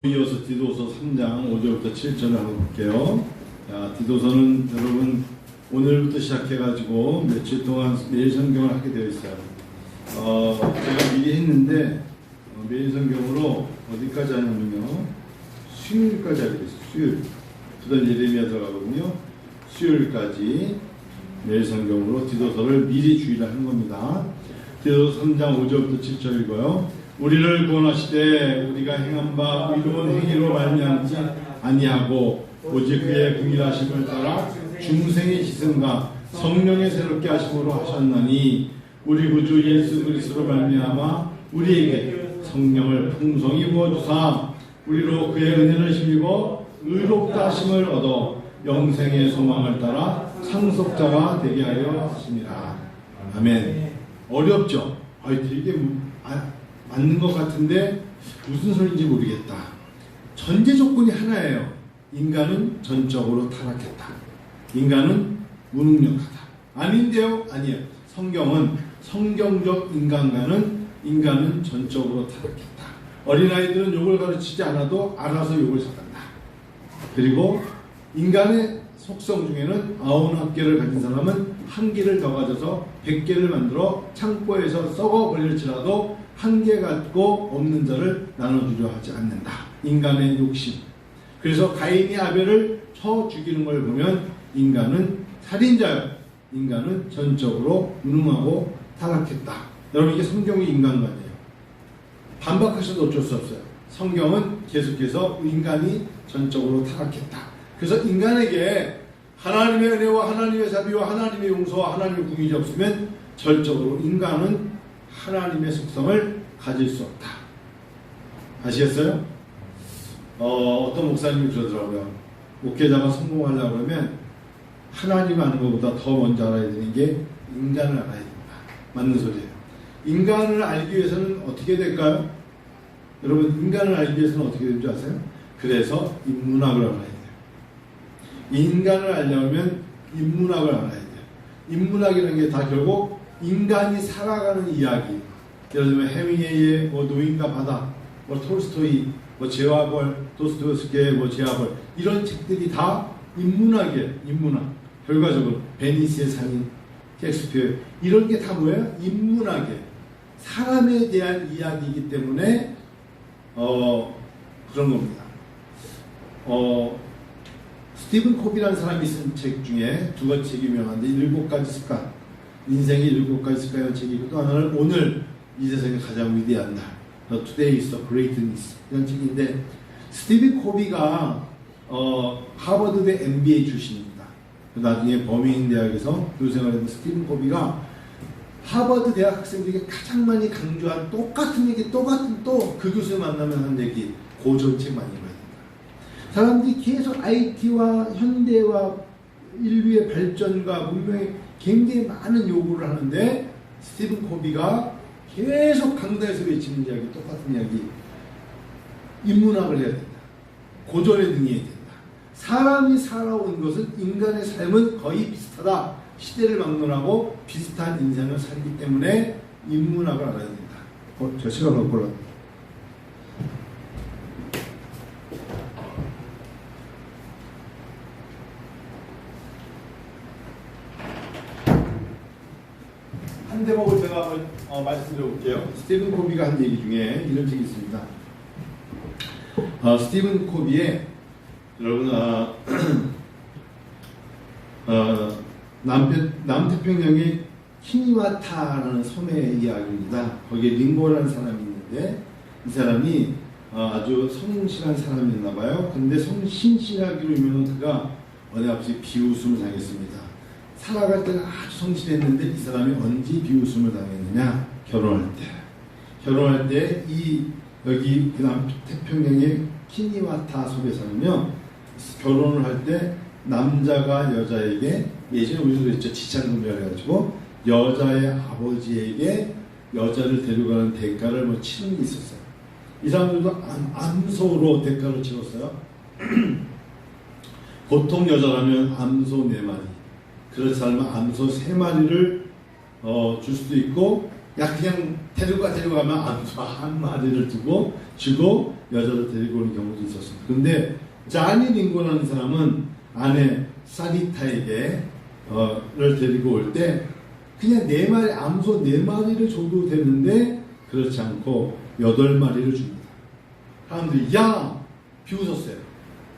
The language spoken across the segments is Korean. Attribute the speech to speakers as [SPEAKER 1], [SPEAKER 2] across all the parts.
[SPEAKER 1] 이어서 디도서 3장 5절부터 7절을 한번 볼게요. 자, 디도서는 여러분 오늘부터 시작해가지고 며칠 동안 매일 성경을 하게 되어 있어요. 제가 미리 했는데 매일 성경으로 어디까지 하냐면요, 수요일까지 하게 됐어요. 수요일. 그다음 예레미야 들어가거든요. 수요일까지 매일 성경으로 디도서를 미리 주의를 하는 겁니다. 디도서 3장 5절부터 7절 읽어요. 우리를 구원하시되 우리가 행한 바 의로운 행위로 말미암지 아니하고 오직 그의 긍휼하심을 따라 중생의 희생과 성령의 새롭게 하심으로 하셨나니 우리 구주 예수 그리스도로 말미암아 우리에게 성령을 풍성히 부어주사 우리로 그의 은혜를 힘입어 의롭다 하심을 얻어 영생의 소망을 따라 상속자가 되게 하려 하십니다. 아멘. 어렵죠? 되게 맞는 것 같은데 무슨 소리인지 모르겠다. 전제 조건이 하나예요. 인간은 전적으로 타락했다. 인간은 무능력하다. 아닌데요? 아니에요. 성경은 성경적 인간은 전적으로 타락했다. 어린아이들은 욕을 가르치지 않아도 알아서 욕을 잘한다. 그리고 인간의 속성 중에는 99개를 가진 사람은 1개를 더 가져서 100개를 만들어 창고에서 썩어버릴지라도 1개 갖고 없는 자를 나눠주려 하지 않는다. 인간의 욕심. 그래서 가인이 아벨을 쳐 죽이는 걸 보면 인간은 살인자예요. 인간은 전적으로 무능하고 타락했다. 여러분, 이게 성경의 인간관이에요. 반박하셔도 어쩔 수 없어요. 성경은 계속해서 인간이 전적으로 타락했다. 그래서 인간에게 하나님의 은혜와 하나님의 자비와 하나님의 용서와 하나님의 궁일이 없으면 절적으로 인간은 하나님의 속성을 가질 수 없다. 아시겠어요? 어떤 목사님이 그러더라고요. 목회자가 성공하려고 그러면 하나님 아는 것보다 더 먼저 알아야 되는 게 인간을 알아야 된다. 맞는 소리예요. 인간을 알기 위해서는 어떻게 될까요? 여러분, 인간을 알기 위해서는 어떻게 되는 줄 아세요? 그래서 인문학을 알아야 돼요. 인간을 알려면 인문학을 알아야 돼요. 인문학이라는 게 다 결국 인간이 살아가는 이야기. 예를 들면 해밍웨이의 노인과 바다, 톨스토이, 죄와 벌, 도스토옙스키의 죄와 벌, 이런 책들이 다 인문학이에요. 인문학. 결과적으로 베니스의 상인, 셰익스피어, 이런 게 다 뭐예요? 인문학이에요. 사람에 대한 이야기이기 때문에 그런 겁니다. 스티븐 코비라는 사람이 쓴 책 중에 두 가지 책이 유명한데 7가지 습관, 인생의 7가지 습관이라는 책이고, 또 하나는 오늘 이 세상에 가장 위대한 날, Today is the Greatness, 이런 책인데, 스티븐 코비가 하버드대 MBA 출신입니다. 나중에 버밍 대학에서 교수생활을 했던 스티븐 코비가 하버드 대학 학생들에게 가장 많이 강조한 똑같은 얘기, 또 그 교수 만나면 한 얘기, 고전 책 많이 읽어야 된다. 사람들이 계속 IT와 현대와 인류의 발전과 문명에 굉장히 많은 요구를 하는데, 스티븐 코비가 계속 강단에서 외치는 이야기, 똑같은 이야기, 인문학을 해야 된다. 고전에 능해야 된다. 사람이 살아온 것은, 인간의 삶은 거의 비슷하다. 시대를 막론하고 비슷한 인생을 살기 때문에 인문학을 알아야 된다. 저 시간을 골라. 한 대목을 제가 한번 말씀드려 볼게요. 스티븐 코비가 한 얘기 중에 이런 책이 있습니다. 스티븐 코비의, 여러분, 남태평양의 키니와타라는 섬의 이야기입니다. 거기에 링고라는 사람이 있는데, 이 사람이 아주 성실한 사람이었나 봐요. 근데 성신실하기로 유명한 그가 어느 앞에 비웃음을 당했습니다. 살아갈 때는 아주 성실했는데 이 사람이 언제 비웃음을 당했느냐? 결혼할 때 여기 그 남태평양의 키니와타 섬에서는요, 결혼을 할 때 남자가 여자에게, 예전에 우리도 그랬죠, 지참금이라 해가지고 여자의 아버지에게 여자를 데려가는 대가를 치는 게 있었어요. 이 사람들도 암소로 대가를 치렀어요. 보통 여자라면 암소 4마리, 그렇지 않으면 암소 3마리를 줄 수도 있고, 그냥 데려가면 암소 1마리를 주고 여자를 데리고 오는 경우도 있었습니다. 그런데 자니 링고라는 사람은 아내 사리타에게 를 데리고 올 때 그냥 4마리, 암소 4마리를 줘도 되는데 그렇지 않고 8마리를 줍니다. 사람들이 야! 비웃었어요.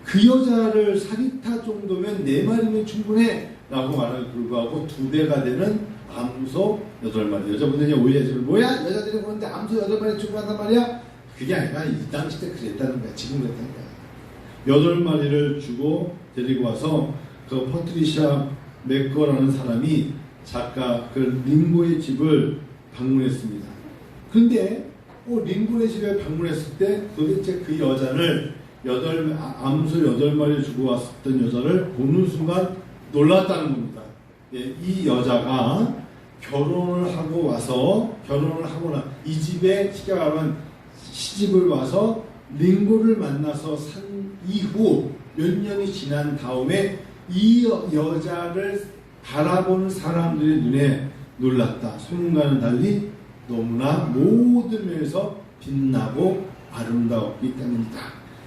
[SPEAKER 1] 그 여자를 사리타 정도면 4마리면 충분해 라고 말하기 불구하고 2배가 되는 암소 8마리. 여자분들이 오해하시면 뭐야? 여자들이 보는데 암소 8마리 주고 한단 말이야? 그게 아니라 이 당시 때 그랬다는 거야. 지금 그랬다는 거야. 8마리를 주고 데리고 와서 그 퍼트리샤 맥거라는 사람이 작가 그 링고의 집을 방문했습니다. 근데 링고의 집에 방문했을 때 도대체 그 여자를 암소 8마리 주고 왔었던 여자를 보는 순간 놀랐다는 겁니다. 예, 이 여자가 결혼을 하고 이 집에 쉽게 말하면 시집을 와서 링고를 만나서 산 이후 몇 년이 지난 다음에 이 여자를 바라보는 사람들의 눈에 놀랐다. 소문과는 달리 너무나 모든 면에서 빛나고 아름다웠기 때문이다.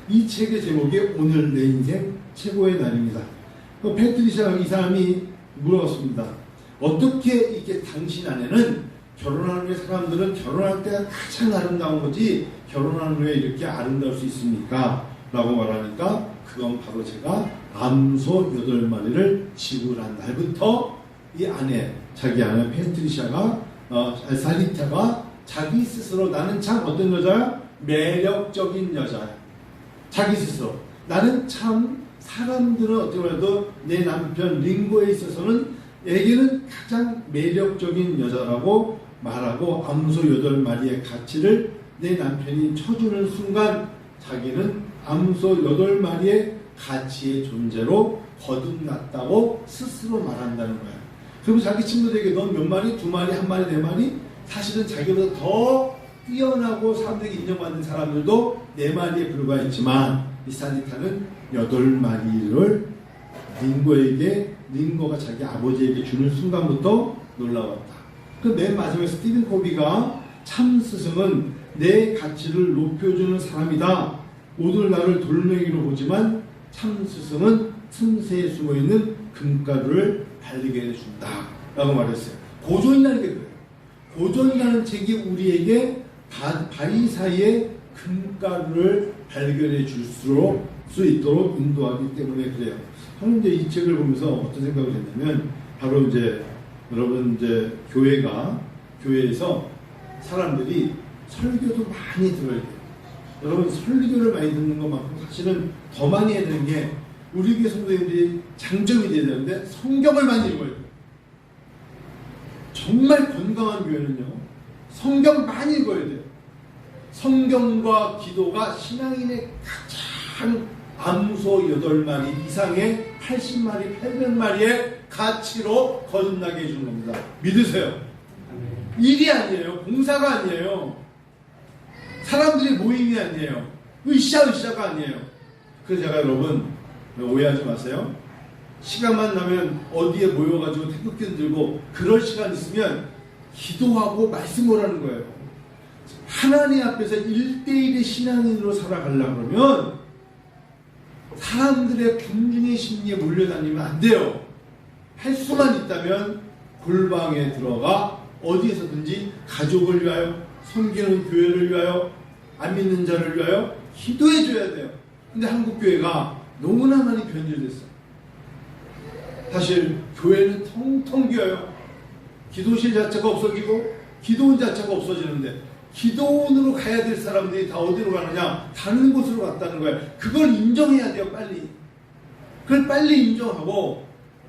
[SPEAKER 1] 이 책의 제목이 오늘 내 인생 최고의 날입니다. 패트리샤 이 사람이 물어봤습니다. 어떻게 이렇게 당신 아내는 결혼한 후에 사람들은 결혼할 때가 가장 아름다운 거지 결혼한 후에 이렇게 아름다울 수 있습니까? 라고 말하니까 그건 바로 제가 암소 8마리를 지불한 날부터 이 아내, 자기 아내 패트리샤가 사리타가 자기 스스로 나는 참 어떤 여자야? 매력적인 여자야. 자기 스스로 나는 참 사람들은 어떻게 말해도 내 남편 링고에 있어서는 에게는 가장 매력적인 여자라고 말하고 암소 8마리의 가치를 내 남편이 쳐주는 순간 자기는 암소 8마리의 가치의 존재로 거듭났다고 스스로 말한다는 거야. 그리고 자기 친구들에게 넌 몇 마리? 2마리? 1마리? 4마리? 사실은 자기보다 더 뛰어나고 사람들에게 인정받는 사람들도 4마리에 불과했지만 이 사리타는 8마리를 링고가 자기 아버지에게 주는 순간부터 놀라웠다. 그 맨 마지막에 스티븐 코비가 참 스승은 내 가치를 높여주는 사람이다. 모두 나를 돌멩이로 보지만 참 스승은 틈새에 숨어있는 금가루를 발견해 준다. 라고 말했어요. 고전이라는 게 그래요. 고전이라는 책이 우리에게 바위 사이에 금가루를 발견해 줄 수 있도록 인도하기 때문에 그래요. 저는 이제 이 책을 보면서 어떤 생각을 했냐면 바로 이제 여러분 이제 교회에서 사람들이 설교도 많이 들어야 돼요. 여러분 설교를 많이 듣는 것만큼 사실은 더 많이 해야 되는 게 우리 교회 성도님들이 장점이 돼야 되는데 성경을 많이 읽어야 돼요. 정말 건강한 교회는요. 성경 많이 읽어야 돼요. 성경과 기도가 신앙인의 가장 암소 8마리 이상의 80마리, 800마리의 가치로 거듭나게 해주는 겁니다. 믿으세요. 일이 아니에요. 공사가 아니에요. 사람들의 모임이 아니에요. 으쌰가 아니에요. 그래서 제가 여러분 오해하지 마세요. 시간만 나면 어디에 모여가지고 태극기 들고 그럴 시간 있으면 기도하고 말씀을 하는 거예요. 하나님 앞에서 1대1의 신앙인으로 살아가려고 그러면 사람들의 군중의 심리에 몰려다니면 안 돼요. 할 수만 있다면 골방에 들어가 어디에서든지 가족을 위하여, 섬기는 교회를 위하여, 안 믿는 자를 위하여 기도해 줘야 돼요. 근데 한국 교회가 너무나 많이 변질됐어요. 사실 교회는 텅텅 비어요. 기도실 자체가 없어지고 기도원 자체가 없어지는데 기도원으로 가야 될 사람들이 다 어디로 가느냐? 다른 곳으로 갔다는 거예요. 그걸 인정해야 돼요, 빨리. 그걸 빨리 인정하고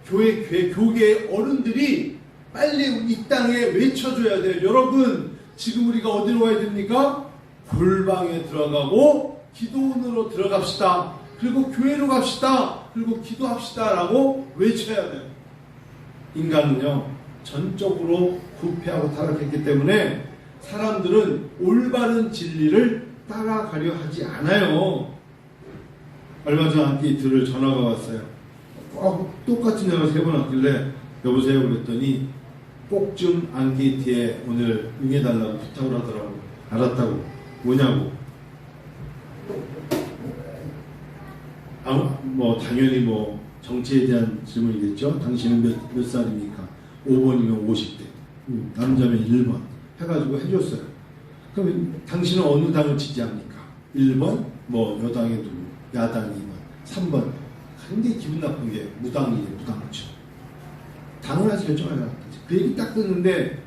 [SPEAKER 1] 교계의 어른들이 빨리 이 땅에 외쳐줘야 돼요. 여러분, 지금 우리가 어디로 가야 됩니까? 골방에 들어가고 기도원으로 들어갑시다. 그리고 교회로 갑시다. 그리고 기도합시다. 라고 외쳐야 돼요. 인간은요, 전적으로 부패하고 타락했기 때문에 사람들은 올바른 진리를 따라가려 하지 않아요. 얼마 전 안케이트를 전화가 왔어요. 똑같은 전화 3번 왔길래 여보세요 그랬더니 꼭 좀 안케이트에 오늘 응해달라고 부탁을 하더라고. 알았다고. 뭐냐고. 뭐 당연히 뭐 정치에 대한 질문이겠죠. 당신은 몇 살입니까? 5번이면 50대, 남자면 1번 해가지고 해줬어요. 그럼 당신은 어느 당을 지지합니까? 1번, 뭐 여당에 누구, 야당이 2번, 3번. 굉장히 기분 나쁜 게 무당이에요. 무당이죠. 당을 아직 결정하지 않았다. 그 얘기 딱 듣는데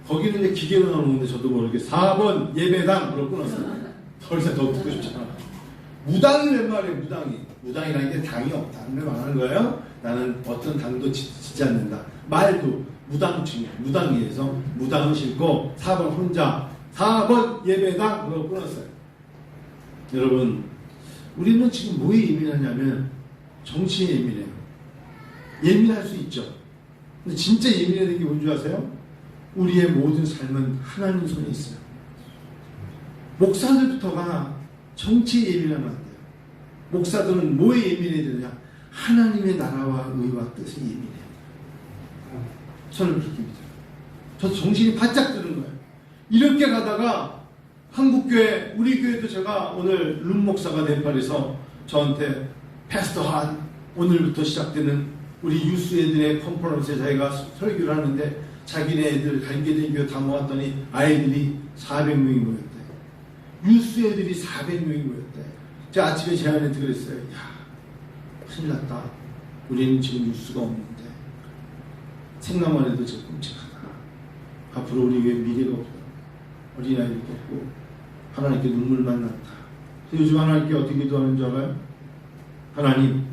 [SPEAKER 1] 거기는 이제 기계로 나오는데 저도 모르게 4번 예배당 그걸 끊었어요. 더 이상 더 듣고 싶잖아. 무당이 웬 말이에요. 무당이라는 게 당이 없다는 걸 말하는 거예요. 나는 어떤 당도 지지 않는다. 말도 무당충, 무당이에서 무당을 싫고 4번 혼자 4번 예배당 그걸 끊었어요. 여러분, 우리는 지금 뭐에 예민하냐면 정치에 예민해요. 예민할 수 있죠. 근데 진짜 예민해야 게 뭔지 아세요? 우리의 모든 삶은 하나님 손에 있어요. 목사들부터가 정치에 예민하면 안 돼요. 목사들은 뭐에 예민해야 되느냐? 하나님의 나라와 의와 뜻에 예민해요. 저는 그렇게 믿어요. 저도 정신이 바짝 드는 거예요. 이렇게 가다가 한국교회, 우리 교회도 제가 오늘 룸 목사가 네팔에서 저한테 패스터 한 오늘부터 시작되는 우리 유스 애들의 컨퍼런스에 자기가 설교를 하는데 자기네 애들 관계된 교회 다 모았더니 아이들이 400명이 모였대. 유스 애들이 400명이 모였대. 제가 아침에 제안한테 그랬어요. 야, 큰일 났다. 우리는 지금 유스가 없는데 생각만 해도 지금 끔찍하다. 앞으로 우리 교회 미래가 없다. 어린아이도 없고 하나님께 눈물만 났다. 요즘 하나님께 어떻게 기도하는 줄 알아요? 하나님,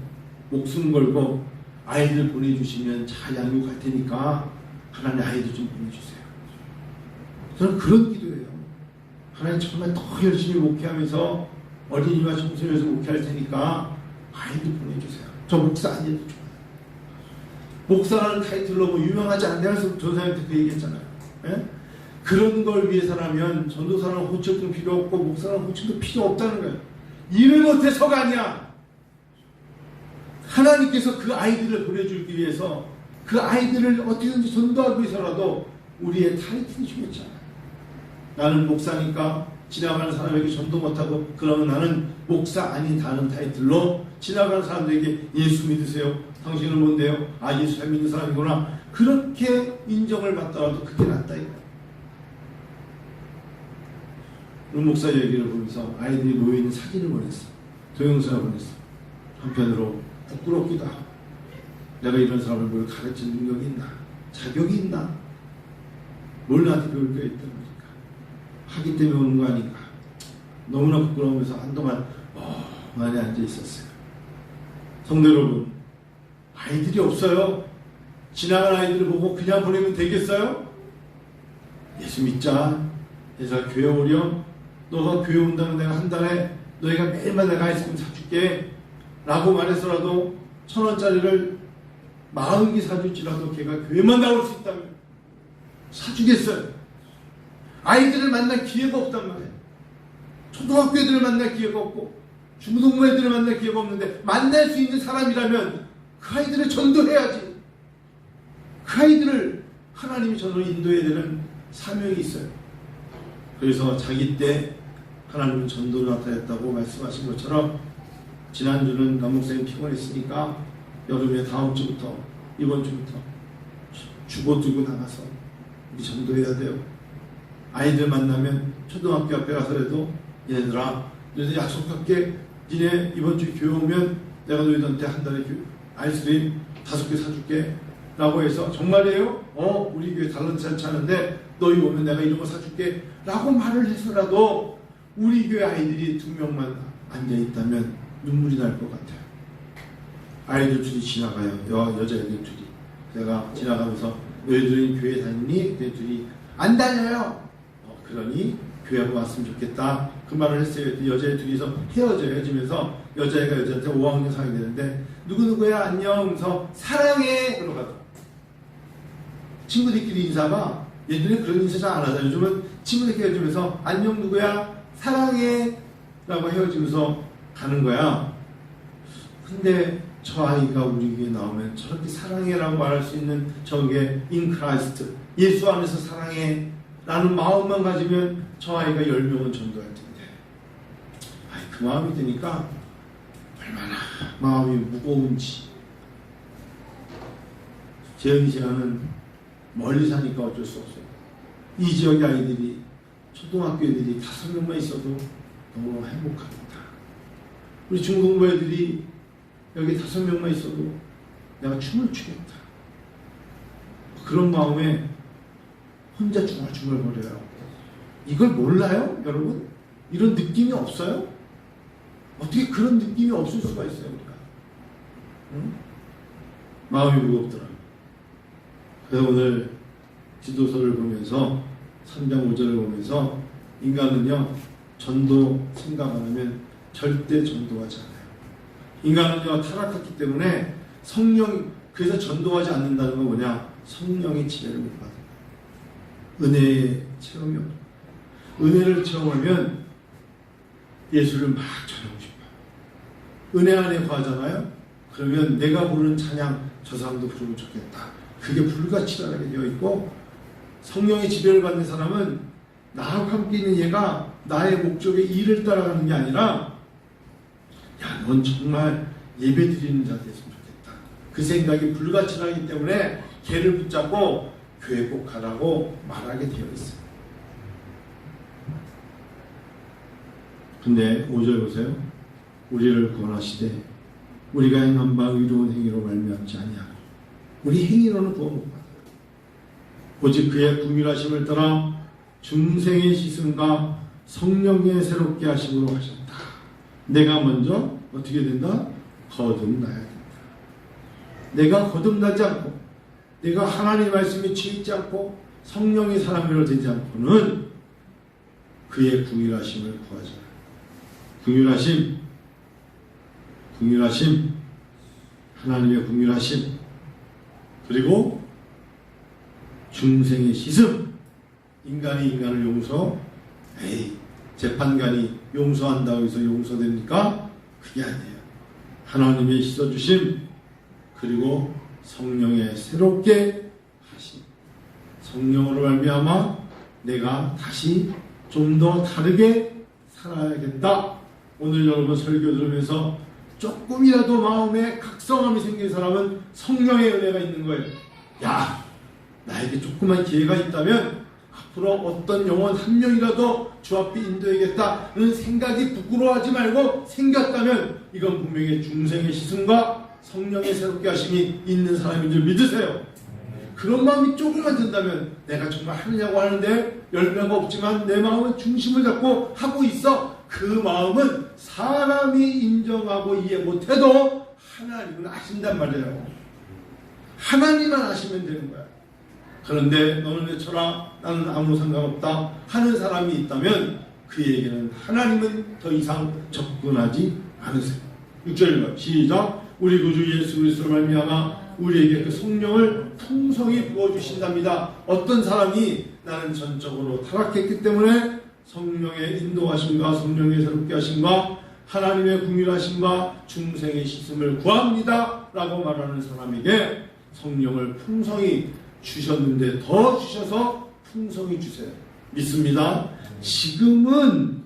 [SPEAKER 1] 목숨 걸고 아이들 보내주시면 잘 양육할 테니까 하나님 아이들 좀 보내주세요. 저는 그런 기도예요. 하나님 정말 더 열심히 목회하면서 어린이와 청소년에서 목회할 테니까 아이들 보내주세요. 저 목사 아니어도 좋아요. 목사라는 타이틀로 뭐 유명하지 않은 내가 전사님한테 그 얘기했잖아요. 예? 그런 걸 위해서라면 전도사는 호칭도 필요 없고 목사는 호칭도 필요 없다는 거예요. 일을 못해서가 아니야. 하나님께서 그 아이들을 보내주기 위해서 그 아이들을 어떻게든지 전도하기 위해서라도 우리의 타이틀이 중요했잖아요. 나는 목사니까 지나가는 사람에게 전도 못하고 그러면 나는 목사 아닌 다른 타이틀로 지나가는 사람들에게 예수 믿으세요. 당신은 뭔데요? 아, 예수 잘 믿는 사람이구나. 그렇게 인정을 받더라도 그게 낫다 이거예요. 은 목사 얘기를 보면서 아이들이 모여있는 사진을 보냈어. 동영상을 보냈어. 한편으로 부끄럽기도 하고 내가 이런 사람을 뭘 가르칠 능력이 있나? 자격이 있나? 뭘 나한테 배울 게 있단 말인가? 하기 때문에 오는 거 아닌가? 너무나 부끄러우면서 한동안 많이 앉아 있었어요. 성도 여러분, 아이들이 없어요. 지나간 아이들을 보고 그냥 보내면 되겠어요? 예수 믿자. 얘들아 교회 오렴. 너가 교회 온다면 내가 한 달에 너희가 매일마다 내가 아이스크림 사줄게 라고 말해서라도 1,000원짜리를 40개 사줄지라도 걔가 교회만 나올 수 있다면 사주겠어요. 아이들을 만날 기회가 없단 말이에요. 초등학교 애들을 만날 기회가 없고 중등부 애들을 만날 기회가 없는데 만날 수 있는 사람이라면 그 아이들을 전도해야지. 그 아이들을 하나님이 저를 인도해야 되는 사명이 있어요. 그래서 자기 때 하나님은 전도를 나타냈다고 말씀하신 것처럼 지난주는 남목사님 피곤했으니까 여름에 다음 주부터 이번 주부터 주고 들고 나가서 우리 전도해야 돼요. 아이들 만나면 초등학교 앞에 가서라도 얘들아 너희들 약속할게. 니네 이번 주 교회 오면 내가 너희들한테 한 달에 아이스크림 5개 사줄게 라고 해서 정말이에요? 우리 교회 달란트 잘 차는데 너희 오면 내가 이런 거 사줄게 라고 말을 해서라도 우리 교회 아이들이 2명만 앉아있다면 눈물이 날 것 같아요. 아이들 둘이 지나가요. 여자애들 둘이. 내가 지나가면서 너희들은 교회 다니니? 그 둘이 안 다녀요. 그러니 교회하고 왔으면 좋겠다. 그 말을 했어요. 여자애 둘이서 헤어지면서 여자애가 여자한테 5학년 상이 되는데 누구누구야 안녕 그래서 사랑해 그러고 가더라. 친구들끼리 인사가 예전에 그런 인사 잘 안 하잖아요. 요즘은 친구들끼리 헤어지면서 안녕 누구야 사랑해 라고 헤어지면서 가는 거야. 근데 저 아이가 우리 교회에 나오면 저렇게 사랑해라고 말할 수 있는 저게 in Christ 예수 안에서 사랑해 라는 마음만 가지면 저 아이가 10명은 전도할 텐데 그 마음이 드니까 얼마나 마음이 무거운지. 재현이 씨는 멀리 사니까 어쩔 수 없어요. 이 지역의 아이들이, 초등학교 애들이 5명만 있어도 너무 행복합니다. 우리 중공부 애들이 여기 5명만 있어도 내가 춤을 추겠다. 그런 마음에 혼자 중얼중얼거려요. 이걸 몰라요? 여러분? 이런 느낌이 없어요? 어떻게 그런 느낌이 없을 수가 있어요, 우리가? 응? 마음이 무겁더라고요. 그래서 오늘 지도서를 보면서 3장 5절을 보면서 인간은요, 전도 생각 안 하면 절대 전도하지 않아요. 인간은요, 타락했기 때문에 그래서 전도하지 않는다는 건 뭐냐? 성령의 지혜를 못 받아요. 은혜의 체험이 없어요. 은혜를 체험하면 예수를 막 전하고 싶어요. 은혜 안에 거하잖아요. 그러면 내가 부르는 찬양 저 사람도 부르면 좋겠다. 그게 불가치하게 되어 있고, 성령의 지배를 받는 사람은 나하고 함께 있는 얘가 나의 목적의 일을 따라가는 게 아니라, 야, 넌 정말 예배 드리는 자 됐으면 좋겠다. 그 생각이 불가치하기 때문에 걔를 붙잡고 교회 꼭 가라고 말하게 되어 있어요. 근데 5절 보세요. 우리를 구원하시되 우리가 행한 바 의로운 행위로 말미암지 아니하고 우리 행위로는 구원 못 받아요. 오직 그의 긍휼하심을 따라 중생의 씻음과 성령의 새롭게 하심으로 하셨다. 내가 먼저 어떻게 된다? 거듭나야 된다. 내가 거듭나지 않고, 내가 하나님의 말씀에 취했지 않고, 성령의 사람으로 되지 않고는 그의 긍휼하심을 구하지 않아요. 긍휼하심, 하나님의 긍휼하심, 그리고 중생의 씻음. 인간이 인간을 재판관이 용서한다고 해서 용서됩니까? 그게 아니에요. 하나님의 씻어주심, 그리고 성령의 새롭게 하심. 성령으로 말미암아 내가 다시 좀 더 다르게 살아야겠다. 오늘 여러분 설교 들으면서 조금이라도 마음에 각성함이 생긴 사람은 성령의 은혜가 있는 거예요. 야, 나에게 조그만 기회가 있다면 앞으로 어떤 영혼 한 명이라도 주 앞에 인도해야겠다는 생각이 부끄러워하지 말고 생겼다면 이건 분명히 중생의 씻음과 성령의 새롭게 하심이 있는 사람인 줄 믿으세요. 그런 마음이 조금만 든다면 내가 정말 하느냐고 하는데 열매가 없지만 내 마음은 중심을 잡고 하고 있어. 그 마음은 사람이 인정하고 이해 못해도 하나님은 아신단 말이에요. 하나님만 아시면 되는 거야. 그런데 너는 왜 쳐라, 나는 아무 상관없다 하는 사람이 있다면 그에게는 하나님은 더 이상 접근하지 않으세요. 6절입니다. 시작. 우리 구주 예수 그리스도로 말미암아 우리에게 그 성령을 풍성히 부어주신답니다. 어떤 사람이 나는 전적으로 타락했기 때문에 성령의 인도하심과 성령의 새롭게 하심과 하나님의 긍휼하심과 중생의 씻음을 구합니다 라고 말하는 사람에게 성령을 풍성히 주셨는데 더 주셔서 풍성히 주세요. 믿습니다. 지금은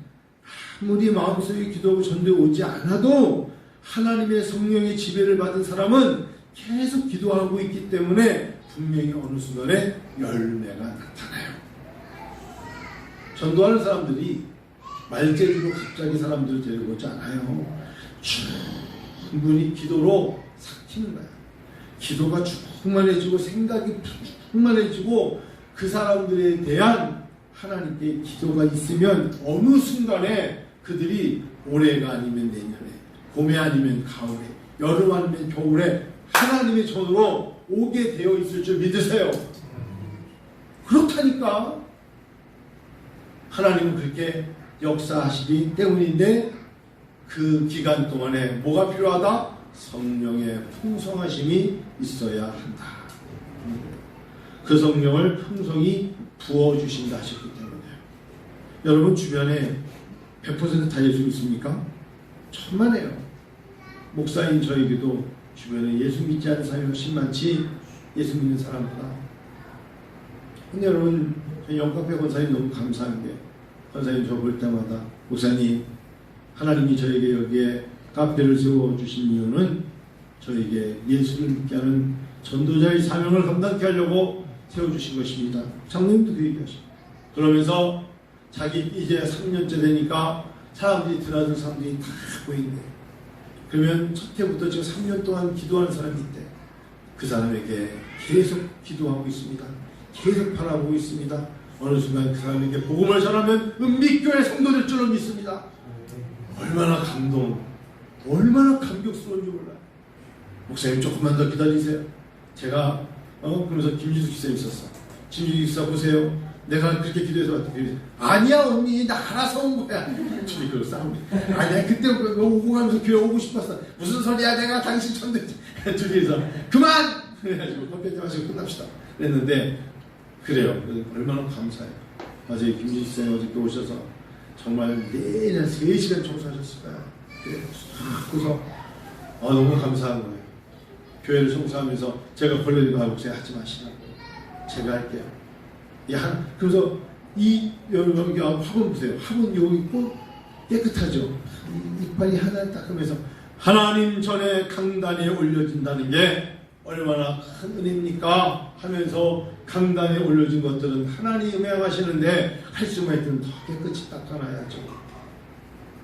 [SPEAKER 1] 아무리 마음속에 기도하고 전도에 오지 않아도 하나님의 성령의 지배를 받은 사람은 계속 기도하고 있기 때문에 분명히 어느 순간에 열매가 나타나요. 전도하는 사람들이 말재주로 갑자기 사람들을 데리고 오지 않아요. 충분히 기도로 삭히는 거예요. 기도가 충만해지고 생각이 충만해지고 그 사람들에 대한 하나님께 기도가 있으면 어느 순간에 그들이 올해가 아니면 내년에, 봄에 아니면 가을에, 여름 아니면 겨울에 하나님의 전으로 오게 되어 있을 줄 믿으세요. 그렇다니까. 하나님은 그렇게 역사하시기 때문인데 그 기간 동안에 뭐가 필요하다? 성령의 풍성하심이 있어야 한다. 그 성령을 풍성히 부어주신다 하셨기 때문에. 여러분 주변에 100% 다 예수 믿습니까? 천만에요. 목사인 저에게도 주변에 예수 믿지 않는 사람이 훨씬 많지 예수 믿는 사람보다. 근데 여러분 영광배 권사님 너무 감사한 게 권사님 저 볼 때마다 목사님 하나님이 저에게 여기에 카페를 세워주신 이유는 저에게 예수를 믿게 하는 전도자의 사명을 감당케 하려고 세워주신 것입니다. 장로님도 그 얘기하시고, 그러면서 자기 이제 3년째 되니까 사람들이 드나들 사람들이 다 보이네. 그러면 첫 해부터 지금 3년 동안 기도하는 사람이 있대. 그 사람에게 계속 기도하고 있습니다. 계속 바라보고 있습니다. 어느 순간 그 사람에게 복음을 전하면 은빛교회 성도될 줄로 믿습니다. 얼마나 감동, 얼마나 감격스러운지 몰라요. 목사님 조금만 더 기다리세요. 제가 그러면서 김지수 기사 있었어. 김지수 기사 보세요. 내가 그렇게 기도해서 왔더니 아니야 언니, 나 알아서 온 거야. 둘이 그걸 싸우고, 아니야 그때 오고 가면서 교회 오고 싶었어. 무슨 소리야, 내가 당신 천대지. 둘이서 그만! 그래가지고 커피 마시고 끝납시다 그랬는데, 그래요. 얼마나 감사해요. 어제 김지수 쌤 어저께 오셔서 정말 매일 3시간 청소하셨을 거야. 그래서 너무 감사한 거예요. 교회를 청소하면서 제가 걸레리고 목사님 하지 마시라고, 제가 할게요. 그래서 여기 화분 보세요. 화분 여기 있고 깨끗하죠. 이빨이 하나 닦으면서 하나님 전에 강단에 올려진다는 게 얼마나 큰 은혜입니까 하면서 강단에 올려진 것들은 하나님이 행하시는데 할 수만 있으면 더 깨끗이 닦아놔야죠.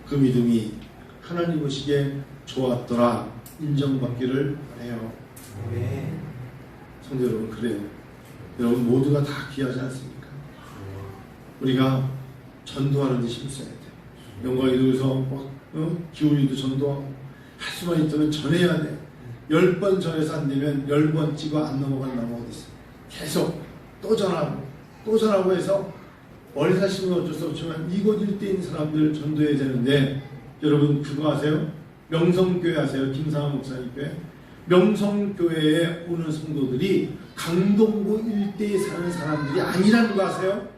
[SPEAKER 1] 그 믿음이 하나님 보시기에 좋았더라 인정받기를 바라요. 네. 성도 여러분, 그래요. 여러분 모두가 다 귀하지 않습니까? 우리가 전도하는 데 힘써야 돼요. 영광이 들어서 기울이도 전도하고 할 수만 있다면 전해야 돼. 10번 전해서 안 되면 10번 찍어 안 넘어간 나무 어디 있어. 계속 또 전하고 해서 멀리 사시는 건 어쩔 수 없지만 이곳 일대에 있는 사람들 전도해야 되는데, 여러분 그거 아세요? 명성교회 아세요? 김상환 목사님 교회. 명성교회에 오는 성도들이 강동구 일대에 사는 사람들이 아니라는 거 아세요?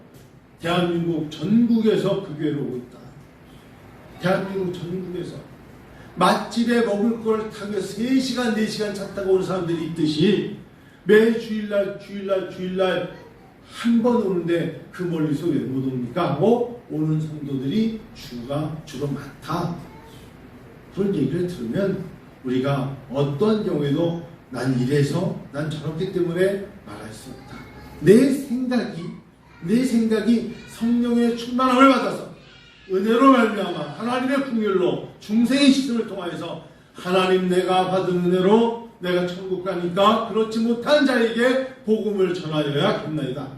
[SPEAKER 1] 대한민국 전국에서 그 교회로 오고 있다. 대한민국 전국에서 맛집에 먹을 걸 타고 3시간 4시간 차 타고 오는 사람들이 있듯이 매 주일날 한 번 오는데 그 멀리서 왜 못 옵니까? 오는 성도들이 주로 많다. 그런 얘기를 들으면 우리가 어떠한 경우에도 난 이래서 난 저렇기 때문에 말할 수 없다. 내 생각이 성령의 충만함을 받아서 은혜로 말미암아 하나님의 긍휼로 중생의 시선을 통하여서 하나님 내가 받은 은혜로 내가 천국 가니까 그렇지 못한 자에게 복음을 전하여야겠나이다.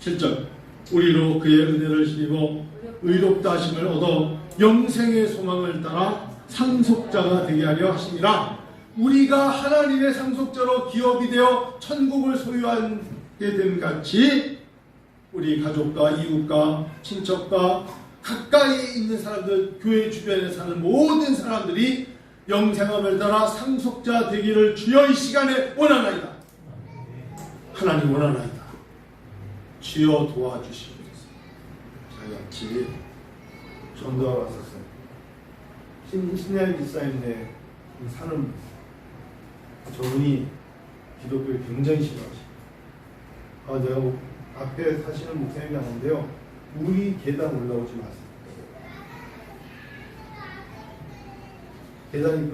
[SPEAKER 1] 7절 우리로 그의 은혜를 힘입어 의롭다 하심을 얻어 영생의 소망을 따라 상속자가 되게 하려 하심이라. 우리가 하나님의 상속자로 기업이 되어 천국을 소유하게 된 같이 우리 가족과 이웃과 친척과 가까이에 있는 사람들, 교회 주변에 사는 모든 사람들이 영생함을 따라 상속자 되기를 주여 이 시간에 원하나이다. 하나님 원하나이다. 주여 도와주시옵소서. 같이 전도하러 왔었어요. 신양 집사님네 사는 저분이 기독교를 굉장히 싫어하시고, 내가 앞에 사시는 목사님이 하는데요, 우리 계단 올라오지 마세요. 계단이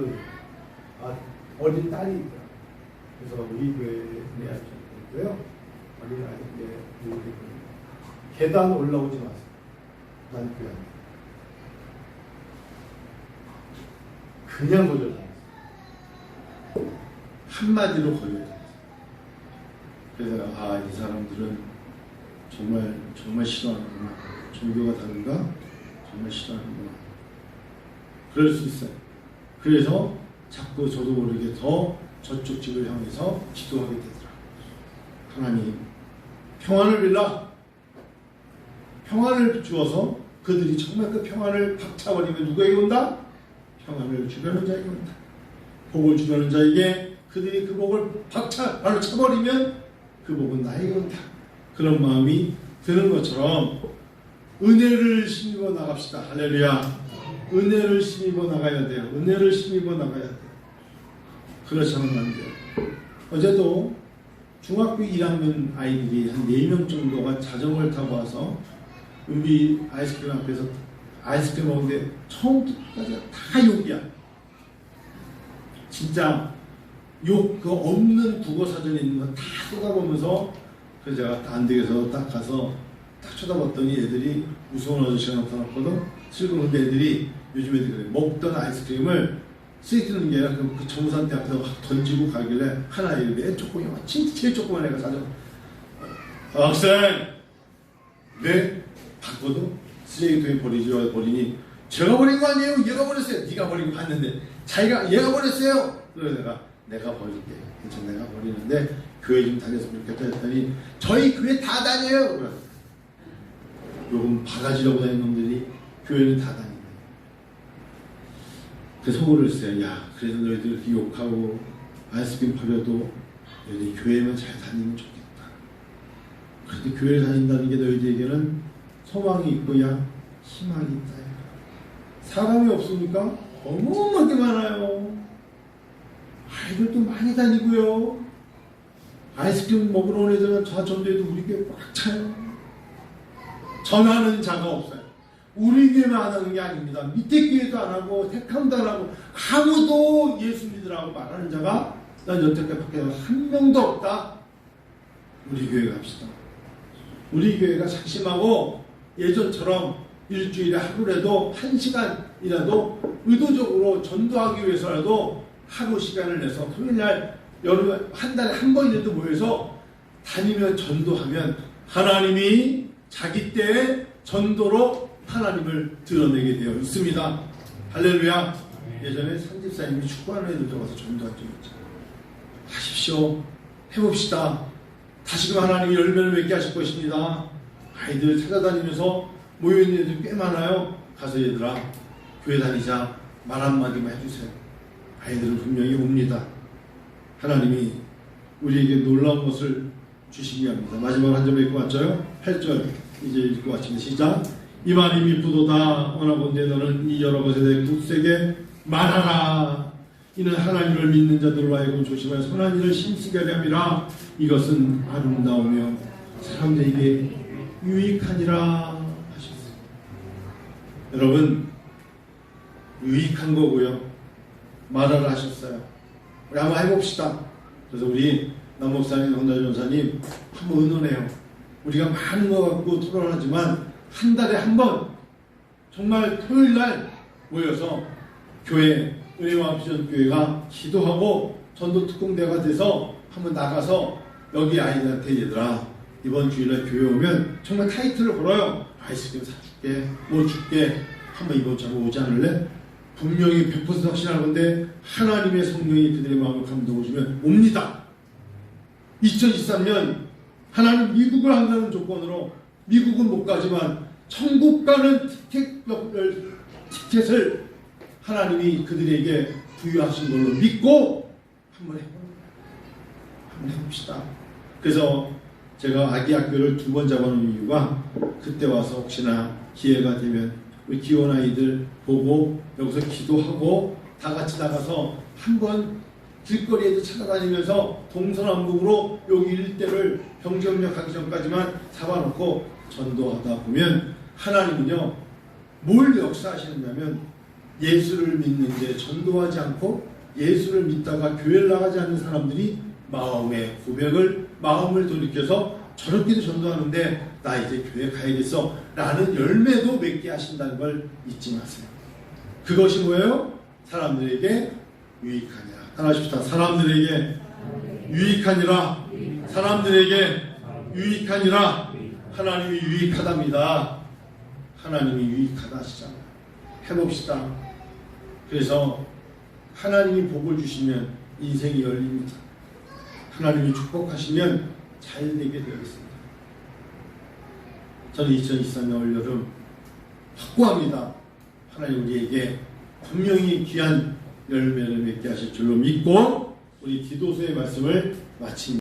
[SPEAKER 1] 어린 딸이 있더라. 그래서 우리 교회에 있고요. 어린 아이인데 계단 올라오지 마세요. 난 교회 안 돼. 그냥 거절당했어요. 한마디로 거절당했어요. 그래서 이 사람들은 정말 싫어하는구나. 종교가 다른가? 정말 싫어하는구나. 그럴 수 있어요. 그래서 자꾸 저도 모르게 더 저쪽 집을 향해서 기도하게 되더라. 하나님 평안을 빌라. 평안을 주어서 그들이 정말 그 평안을 박차버리면 누구에게 온다? 평안을 주려는 자에게 온다. 복을 주려는 자에게 그들이 그 복을 바로 차버리면 그 복은 나에게 온다. 그런 마음이 드는 것처럼 은혜를 힘입어 나갑시다. 할렐루야. 은혜를 힘입어 나가야 돼요. 은혜를 힘입어 나가야 돼요. 그렇지 않으면 안 돼요. 어제도 중학교 1학년 아이들이 한 4명 정도가 자전거를 타고 와서 은비 아이스크림 앞에서 아이스크림 먹는데 처음부터 끝까지 다 욕이야. 진짜 욕 그 없는 국어 사전에 있는 거 다 쏟아보면서 그래서 제가 안 되겠어 딱 가서 딱 쳐다봤더니 애들이 무서운 아저씨가 나타났거든. 슬그런데 애들이 요즘 애들이 그래. 먹던 아이스크림을 쓰이트는 게 아니라 그 정산대 앞에서 확 던지고 가길래 하나 맨 조그만 진짜 제일 조그만 애가 사전 학생 네? 봤거든? 쓰레기통에 버리니 제가 버린 거 아니에요? 얘가 버렸어요. 네가 버린 거 봤는데 자기가 얘가 버렸어요. 그래서 내가 버릴게. 괜찮아 내가 버리는데 교회 좀 다녔으면 좋겠다 했더니 저희 교회 다 다녀요. 그래서 요금 바가지라고 다니는 놈들이 교회는 다 다닌다. 그래서 속을 써요. 야 그래도 너희들 이렇게 욕하고 아이스크림 버려도 너희들 교회만 잘 다니면 좋겠다. 그래도 교회를 다닌다는 게 너희들에게는 소망이 있고야 희망이 있다. 사람이 없으니까 어마어마하게 많아요. 아이들도 많이 다니고요. 아이스크림 먹으러 온 애들은 저 전도에도 우리 교회 꽉 차요. 전하는 자가 없어요. 우리 교회만 하는 게 아닙니다. 밑에 교회도 안 하고 택함도 안 하고 아무도 예수 믿으라고 말하는 자가 난 여태까지 밖에 한 명도 없다. 우리 교회 갑시다. 우리 교회가 작심하고 예전처럼 일주일에 하루라도 1시간이라도 의도적으로 전도하기 위해서라도 하루 시간을 내서 토요일날 여름 한 달에 한 번이라도 모여서 다니면 전도하면 하나님이 자기 때에 전도로 하나님을 드러내게 되어 있습니다. 할렐루야. 예전에 선집사님이 축구하는 애들 들어가서 전도한 적이 있죠. 하십시오. 해봅시다. 다시금 하나님이 열매를 맺게 하실 것입니다. 아이들 찾아다니면서 모여있는 애들 꽤 많아요. 가서 얘들아 교회 다니자 말 한마디만 해주세요. 아이들은 분명히 옵니다. 하나님이 우리에게 놀라운 것을 주시기 합니다. 마지막 한 점 읽고 왔죠? 8절 이제 읽고 왔습니다. 시작. 이 말이 미쁘도다. 원하건대 너는 이 여러 것에 대해 굳세게 말하라. 이는 하나님을 믿는 자들로 하여금 조심하여 선한 일을 힘쓰게 하려 함이라. 이것은 아름다우며 사람들에게 유익하니라 하셨어요. 여러분 유익한 거고요. 말하라 하셨어요. 우리 한번 해봅시다. 그래서 우리 남목사님, 홍다전사님 한번 의논해요. 우리가 많은 거 갖고 토론하지만 한 달에 한 번 정말 토요일날 모여서 교회 은혜와 비전 교회가 기도하고 전도 특공대가 돼서 한번 나가서 여기 아이들한테 얘들아 이번 주일날 교회 오면 정말 타이틀을 걸어요. 아이스크림 사줄게 뭐 줄게 한번 이번 주에 오지 않을래? 분명히 100% 확신하는 건데 하나님의 성령이 그들의 마음을 감동해 주면 옵니다. 2023년 하나님 미국을 한다는 조건으로 미국은 못 가지만 천국 가는 티켓을 하나님이 그들에게 부여하신 걸로 믿고 한번 해봅시다. 그래서 제가 아기 학교를 2번 잡아놓은 이유가 그때 와서 혹시나 기회가 되면 우리 귀여운 아이들 보고 여기서 기도하고 다 같이 나가서 한번 길거리에도 찾아다니면서 동서남북으로 여기 일대를 병정력 하기 전까지만 잡아놓고 전도하다 보면 하나님은요 뭘 역사하시느냐면 예수를 믿는데 전도하지 않고 예수를 믿다가 교회를 나가지 않는 사람들이 마음의 고백을 마음을 돌이켜서 저렇게도 전도하는데 나 이제 교회 가야겠어 라는 열매도 맺게 하신다는 걸 잊지 마세요. 그것이 뭐예요? 사람들에게 유익하니라. 따라하십시다. 사람들에게 유익하니라. 사람들에게 유익하니라. 하나님이 유익하답니다. 하나님이 유익하다 하시잖아요. 해봅시다. 그래서 하나님이 복을 주시면 인생이 열립니다. 하나님이 축복하시면 잘 되게 되겠습니다. 저는 2023년 올여름 확고합니다. 하나님 우리에게 분명히 귀한 열매를 맺게 하실 줄로 믿고 우리 디도서의 말씀을 마칩니다.